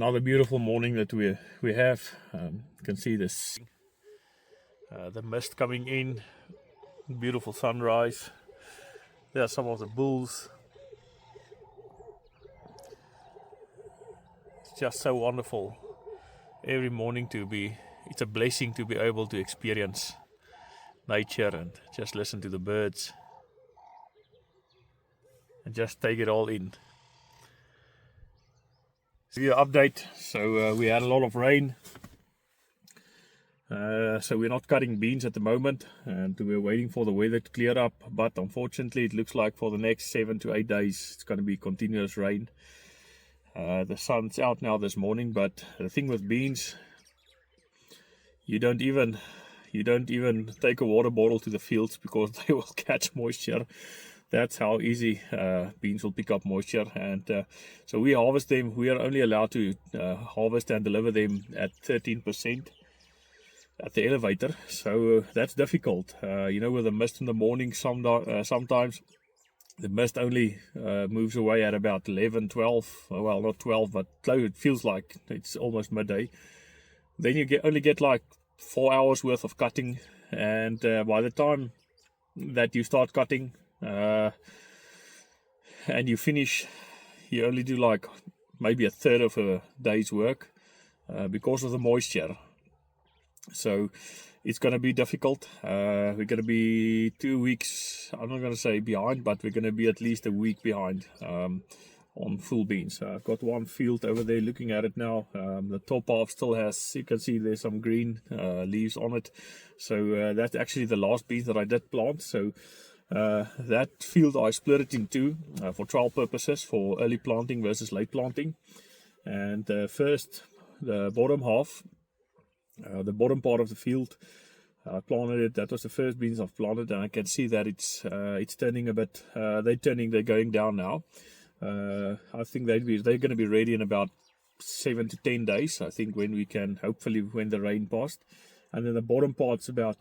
Another beautiful morning that we have. You can see this, the mist coming in, beautiful sunrise. There are some of the bulls. It's just so wonderful every morning it's a blessing to be able to experience nature and just listen to the birds and just take it all in. Update. So we had a lot of rain, so we're not cutting beans at the moment, and we're waiting for the weather to clear up. But unfortunately, it looks like for the next 7 to 8 days it's going to be continuous rain. The sun's out now this morning, but the thing with beans, you don't even take a water bottle to the fields because they will catch moisture. That's how easy beans will pick up moisture. And so we harvest them. We are only allowed to harvest and deliver them at 13% at the elevator. So that's difficult. With the mist in the morning, sometimes the mist only moves away at about 11, 12. Well, not 12, but it feels like it's almost midday. Then you only get like 4 hours worth of cutting. And by the time that you start cutting, and you finish, you only do like maybe a third of a day's work because of the moisture. So it's going to be difficult. We're going to be 2 weeks, I'm not going to say behind, but we're going to be at least a week behind on full beans. I've got one field over there looking at it now. The top half still has, you can see there's some green leaves on it. So that's actually the last beans that I did plant. So that field I split it in two for trial purposes, for early planting versus late planting. And first, the bottom half, the bottom part of the field, I planted it. That was the first beans I've planted, and I can see that it's turning a bit. They're going down now. I think they're going to be ready in about 7 to 10 days. I think when the rain passed, and then the bottom part's about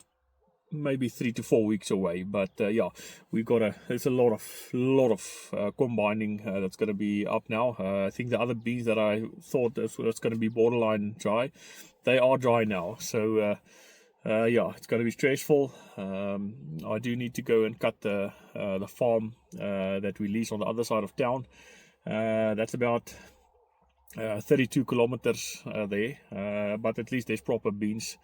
maybe 3 to 4 weeks away. But there's a lot of combining that's going to be up now. I think the other beans that I thought was going to be borderline dry, they are dry now. So it's going to be stressful. I do need to go and cut the farm that we lease on the other side of town. That's about 32 kilometers there, but at least there's proper beans.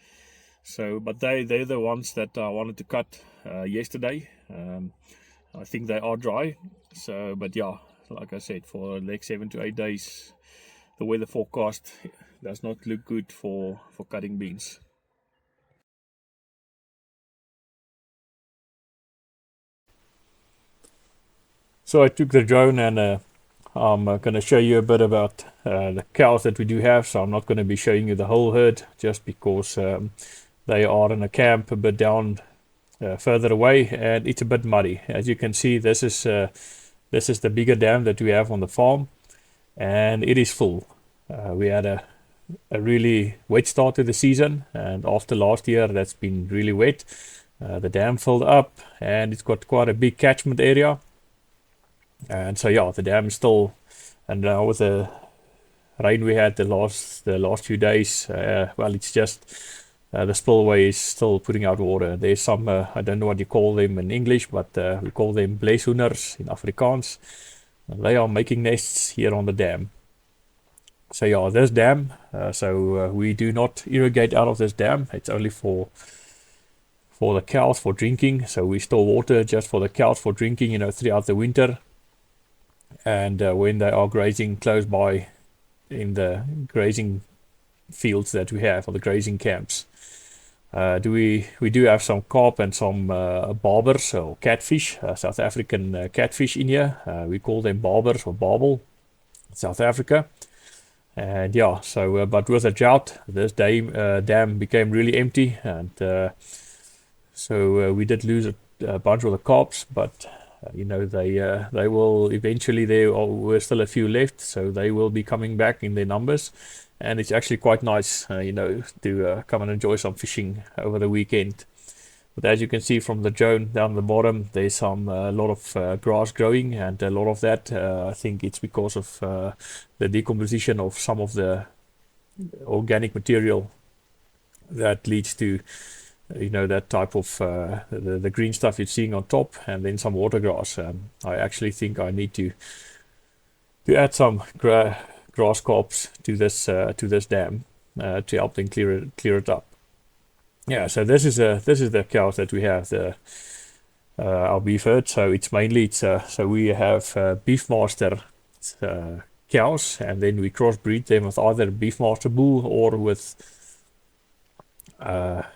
So, but they're the ones that I wanted to cut yesterday. I think they are dry. So, but like I said, for the next 7 to 8 days, the weather forecast does not look good for cutting beans. So I took the drone and I'm going to show you a bit about the cows that we do have. So I'm not going to be showing you the whole herd, just because they are in a camp a bit down further away, and it's a bit muddy. As you can see, this is the bigger dam that we have on the farm, and it is full. We had a really wet start to the season, and after last year that's been really wet. The dam filled up, and it's got quite a big catchment area. And so the dam is still, and now with the rain we had the last few days, it's just the spillway is still putting out water. There's some, I don't know what you call them in English, but we call them bleeshoenders in Afrikaans. They are making nests here on the dam. So this dam, we do not irrigate out of this dam. It's only for the cows for drinking. So we store water just for the cows for drinking, throughout the winter. And when they are grazing close by in the grazing fields that we have, or the grazing camps. We do have some carp and some barbers or catfish, South African catfish in here. We call them barbers or barbel in South Africa. And but with a drought, this dam became really empty, and so we did lose a bunch of the carps, but they will eventually, we're still a few left, so they will be coming back in their numbers. And it's actually quite nice, to come and enjoy some fishing over the weekend. But as you can see from the drone down the bottom, there's some a lot of grass growing, and a lot of that I think it's because of the decomposition of some of the organic material that leads to that type of the green stuff you're seeing on top, and then some water grass. I actually think I need to add some grass copse to this dam to help them clear it up. Yeah, so this is the cows that we have, our beef herd. So it's mainly so we have Beefmaster cows, and then we crossbreed them with either Beefmaster bull or with now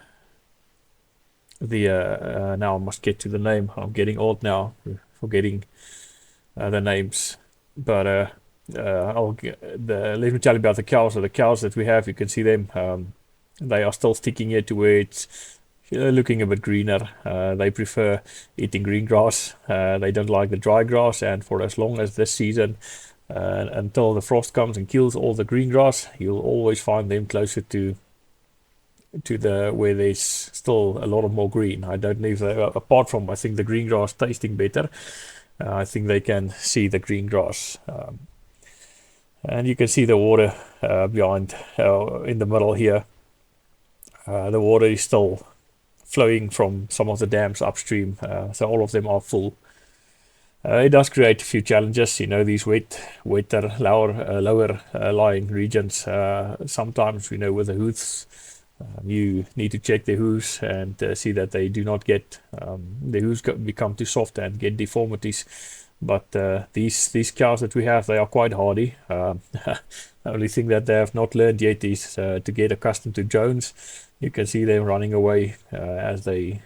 I must get to the name. I'm getting old now, forgetting the names. But let me tell you about the cows. So the cows that we have, you can see them. They are still sticking here to where it's looking a bit greener. They prefer eating green grass. They don't like the dry grass. And for as long as this season, until the frost comes and kills all the green grass, you'll always find them closer to the where there's still a lot of more green. I don't know if they, apart from I think the green grass tasting better, I think they can see the green grass. And you can see the water behind in the middle here. The water is still flowing from some of the dams upstream, so all of them are full. It does create a few challenges, these wetter, lower lying regions. Sometimes, with the hooves, you need to check the hooves and see that they do not get the hooves become too soft and get deformities. But these cows that we have, they are quite hardy. The only thing that they have not learned yet is to get accustomed to drones. You can see them running away as they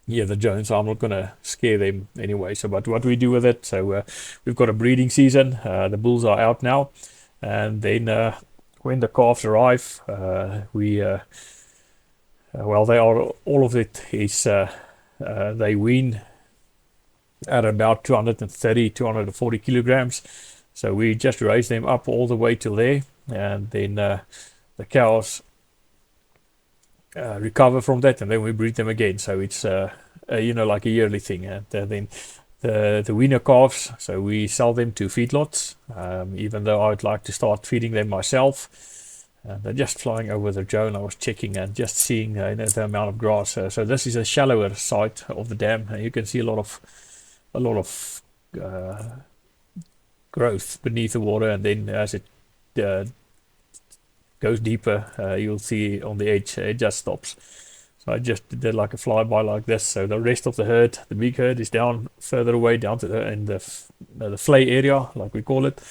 the drones. I'm not going to scare them anyway. So, but what we do with it, so we've got a breeding season. The bulls are out now, and then when the calves arrive, well, they are, all of it is they wean at about 230, 240 kilograms. So we just raise them up all the way till there, and then the cows recover from that, and then we breed them again. So it's like a yearly thing. And then the weaner calves, so we sell them to feedlots, even though I'd like to start feeding them myself. They're just flying over the drone. I was checking and just seeing the amount of grass. So this is a shallower side of the dam. You can see a lot of growth beneath the water, and then as it goes deeper, you'll see on the edge it just stops. So I just did like a flyby like this. So the rest of the herd, the big herd, is down further away, down to in the flay area, like we call it.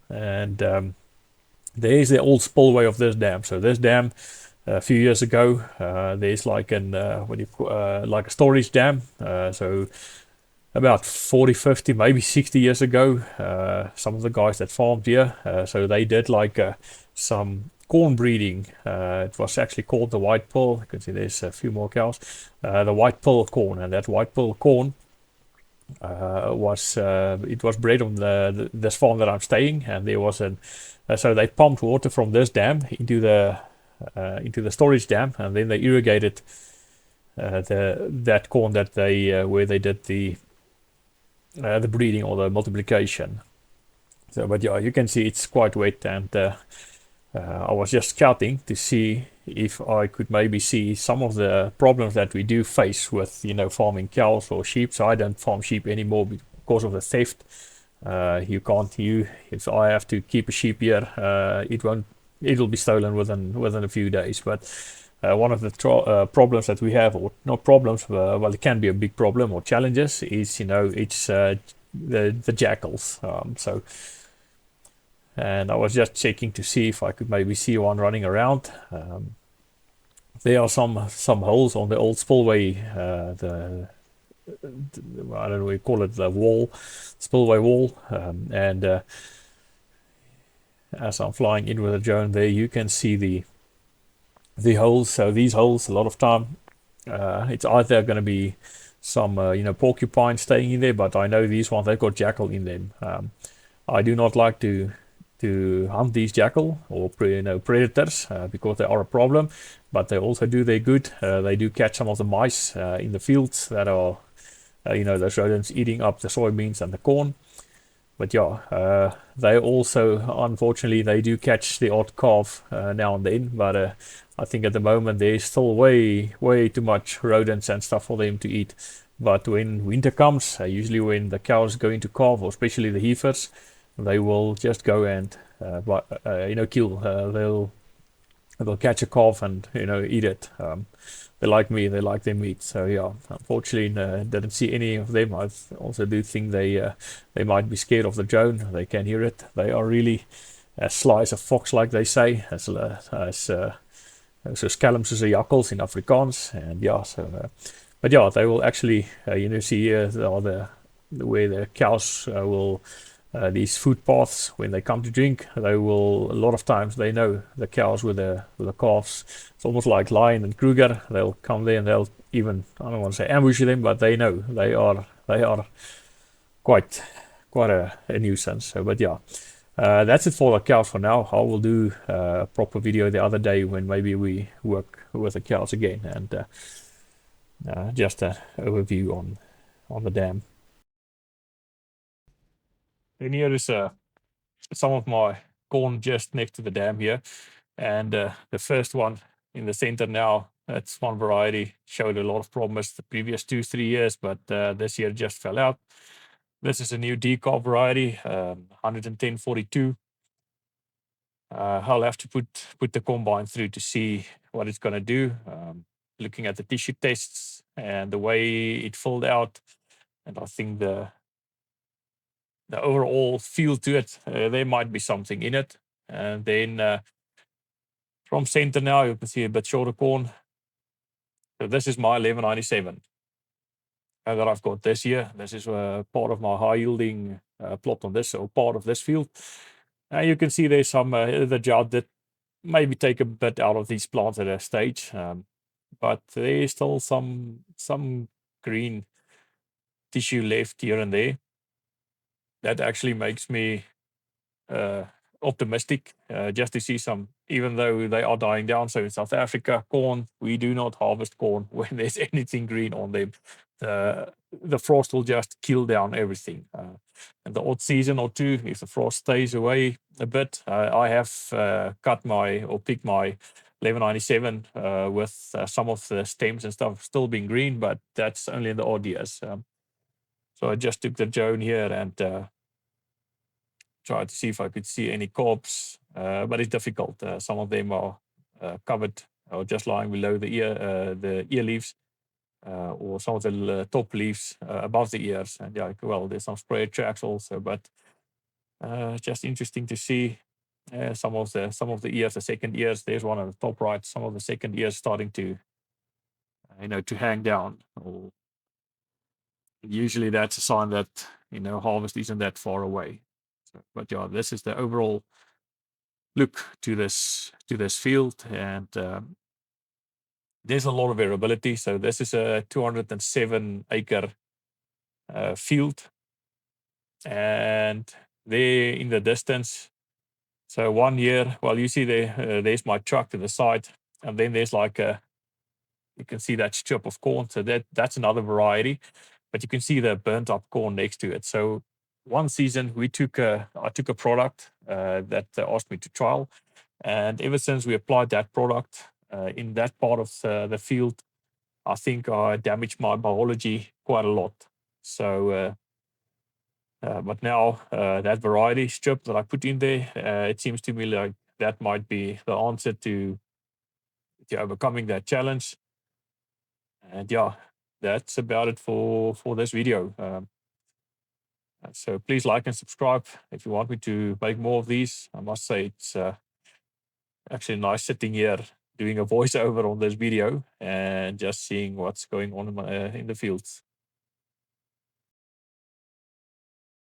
And there's the old spillway of this dam. So this dam, a few years ago, there's like like a storage dam. So about 40, 50, maybe 60 years ago, some of the guys that farmed here, so they did like some corn breeding. It was actually called the white pearl. You can see there's a few more cows. The white pearl corn, and that white pearl corn was bred on this farm that I'm staying, and there was so they pumped water from this dam into the storage dam, and then they irrigated that corn that they where they did the breeding or the multiplication. So, but yeah, you can see it's quite wet, and I was just scouting to see if I could maybe see some of the problems that we do face with, farming cows or sheep. So I don't farm sheep anymore because of the theft. If I have to keep a sheep here, it'll be stolen within a few days. But one of the problems that we have, or not problems, well, it can be a big problem or challenges, is it's the jackals. And I was just checking to see if I could maybe see one running around. There are some holes on the old spillway. I don't know, we call it the spillway wall. And as I'm flying in with a drone there, you can see the holes. So these holes, a lot of time, it's either going to be some porcupine staying in there, but I know these ones, they've got jackal in them. I do not like to to hunt these jackal or predators because they are a problem, but they also do their good. They do catch some of the mice in the fields that are those rodents eating up the soybeans and the corn. But yeah, they also, unfortunately, they do catch the odd calf now and then. But I think at the moment there's still way too much rodents and stuff for them to eat. But when winter comes, usually when the cows go into calf, or especially the heifers, they will just go and kill. They'll catch a calf and eat it. They like me, they like their meat. So yeah, unfortunately, didn't see any of them. I also do think they might be scared of the drone. They can hear it. They are really as sly as a fox, like they say, as so scalm soos 'n jakkals in Afrikaans. And yeah, but yeah, they will actually see here where the cows will. These footpaths, when they come to drink, they will, a lot of times they know the cows with the calves. It's almost like Lion and Kruger. They'll come there and they'll even, I don't want to say ambush them, but they know they are quite a nuisance. So, but yeah, that's it for the cows for now. I will do a proper video the other day when maybe we work with the cows again, and just an overview on the dam. And here is some of my corn just next to the dam here. And the first one in the center now, that's one variety, showed a lot of promise the previous 2-3 years, but this year just fell out. This is a new decal variety, 11042. I'll have to put the combine through to see what it's going to do. Looking at the tissue tests and the way it filled out, and I think the overall feel to it, there might be something in it. And then from center now, you can see a bit shorter corn. So this is my 1197 that I've got this year. This is part of my high yielding plot on this, or part of this field. And you can see there's some the drought that maybe take a bit out of these plants at a stage, but there's still some green tissue left here and there. That actually makes me optimistic just to see some, even though they are dying down. So in South Africa, corn, we do not harvest corn when there's anything green on them. The frost will just kill down everything. And the odd season or two, if the frost stays away a bit, I have picked my 1197 with some of the stems and stuff still being green, but that's only in the odd years. So I just took the drone here and tried to see if I could see any cobs, but it's difficult. Some of them are covered or just lying below the ear leaves, or some of the top leaves above the ears. And yeah, well, there's some spray tracks also, but just interesting to see some of the ears, the second ears. There's one on the top right. Some of the second ears starting to to hang down. Or usually that's a sign that harvest isn't that far away. So, but yeah, this is the overall look to this field, and there's a lot of variability. So this is a 207 acre field, and there in the distance, so 1 year, well, you see there's my truck to the side, and then there's like you can see that strip of corn. So that's another variety, but you can see the burnt up corn next to it. So one season I took a product that they asked me to trial, and ever since we applied that product in that part of the field, I think I damaged my biology quite a lot. So, but now that variety strip that I put in there, it seems to me like that might be the answer to overcoming that challenge. And yeah, that's about it for this video. So please like and subscribe if you want me to make more of these. I must say it's actually nice sitting here doing a voiceover on this video and just seeing what's going on in the fields.